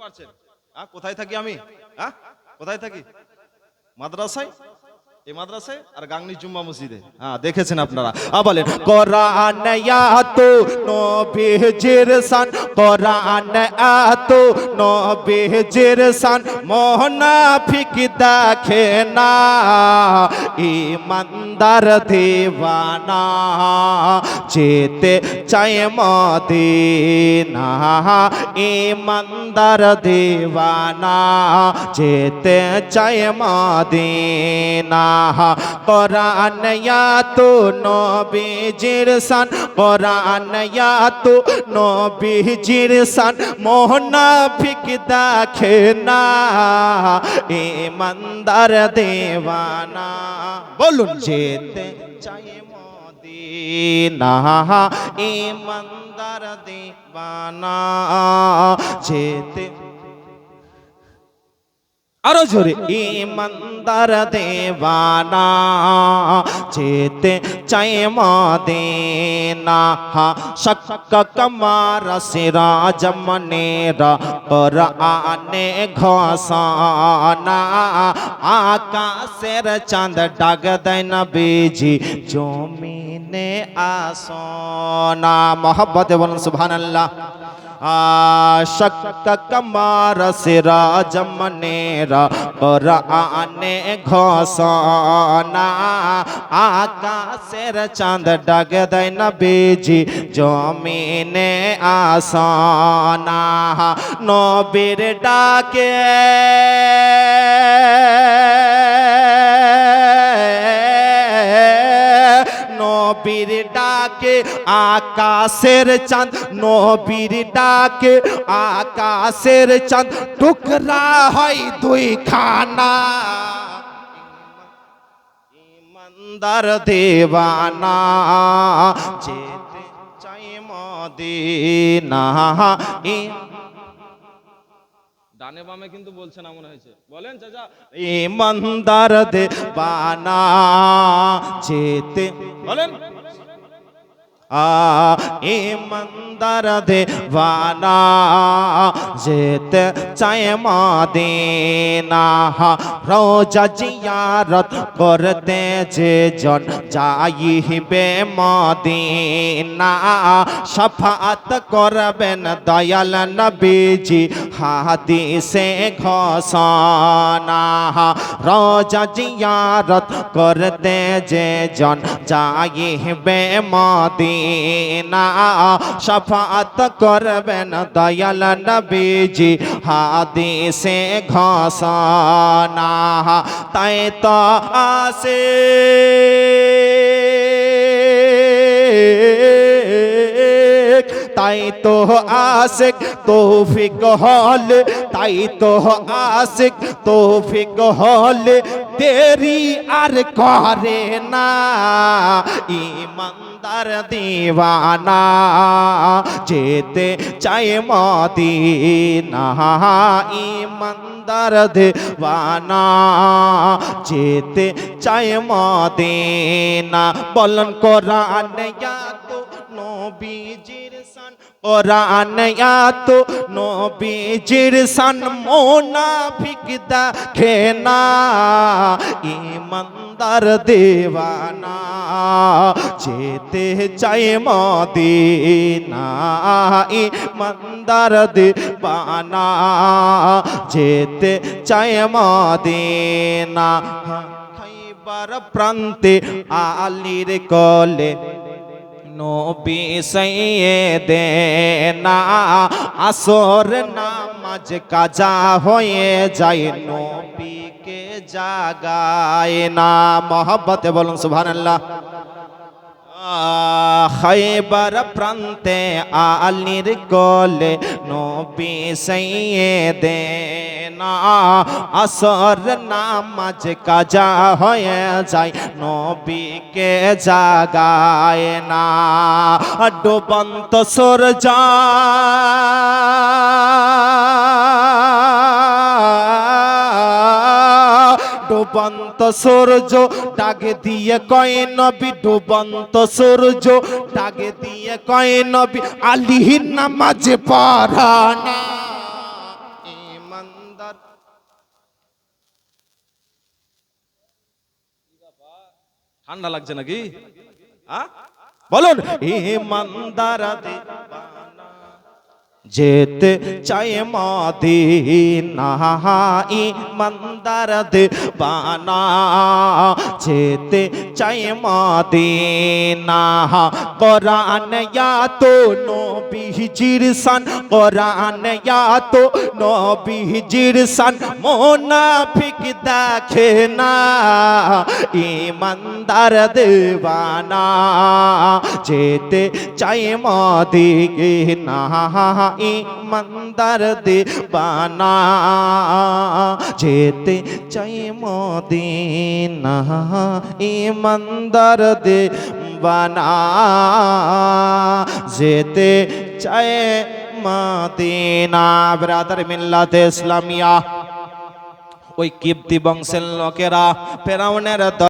পারছেন? কোথায় থাকি আমি? কোথায় থাকি? মাদ্রাসায়। এই মাদ্রাসায় আর গাংনী জুম্মা মসজিদে। দেখেছেন আপনারা। বলেন কোরআন আয়াতো নবীজির শান, কোরআন আয়াতো নবীজির শান, মুনাফিক দেখে না ঈমানদার দিওয়ানা, যেতে চায় মদিনা ঈমানদার দিওয়ানা, যেতে চায় মদিনা। কোরআন আয়াতো নবীজির শান, কোরআন আয়াতো নবীজির শান, মুনাফিক দেখে না ঈমানদার দিওয়ানা। বলুন যেতে চায় মদিনা ঈমানদার দিওয়ানা, যেতে আরো জোরে ঈমানদার দিওয়ানা, যেতে চায় মদিনা। শক্ক কমার সিরাজ মনেরা কোরআনে ঘোষণা, আকাশের চাঁদ ডাক দেয় নবীজি জমিনে আসনা। মোহাব্বতে বলুন সুবহানাল্লাহ। শক্ক কমার সিরাজ মনেরা কোরআনে ঘোষণা, আকাশের চাঁদ ডাক দেয় নবীজি জমিনে আসনা। নবীর ডাকে নবীর ডাকে আকাশের চাঁদ, নবীর ডাকে আকাশের চাঁদ টুকরা হয় দুই খানা। ঈমানদার দিওয়ানা, যেতে চায় মদিনা। ডানে বামে কিন্তু বলছে না মনে হয়েছে, বলেন চাচা। ঈমানদার দিওয়ানা, যেতে বলেন ঈমানদার দিওয়ানা, যেতে চায় মদিনা। রোজা জিয়ারত করতে যে জন যাইবে মদিনা, শাফাআত করবেন দয়াল নবীজি হাদিসে ঘোষণা। রোজা জিয়ারত করতে যে জন যাইবে মদিনা, শাফাআত করবেন দয়াল নবীজি হাদিসে ঘোষণা। তাই তো আসে তাই তো আশিক তৌফিক হলে, তাই তো আশিক তৌফিক হলে দেরি আর করে না ঈমানদার দিওয়ানা, যেতে চায় মদিনা ঈমানদার দিওয়ানা, যেতে চায় মদিনা। বলেন কোরআন আয়াতো নবীজির শান, কোরআন আয়াতো নবীজির শান, মুনাফিক দেখে না ঈমানদার দিওয়ানা, যেতে চায় মদিনা ঈমানদার দিওয়ানা, যেতে চায় মদিনা। খাইবার প্রান্তে আলীর কোলে নবী সাইয়েদেনা, আসর নামাজ কাজা হয়ে যায় নবীকে জাগায় না। মোহাব্বতে বলুন সুবহানাল্লাহ। খাইবার প্রান্তে আলীর কোলে নবী সাইয়েদেনা, আসর নামাজ কাজা হয়ে যায় নবীকে জাগায় না। ডুবন্ত সূর্য ডুবন্ত সূর্য ডাক দিয়ে কয় নবী, ডুবন্ত সূর্য ডাক দিয়ে কয় নবী আলী নামাজ পড়ানা ঠান্ডা লাগছে নাকি? বলুন, ইমানদার দিবানা যেতে চায় মদিনা, ইমানদার দিবানা যেতে চায় মদিনা। কোরআন তো নবীজির শান, কোরআন তো নবীজির শান, মুনাফিক দেখে না। ইমানদার দিবানা যেতে চায় মদিনা, ইমানদার দিবানা যেতে চাই মদিনা, ইমানদার দিবানা যেতে চাই মদিনা। ব্রাদার মিল্লাতে ইসলামিয়া, ওই কিপ্তি বংশের লোকেরা ফেরাউনের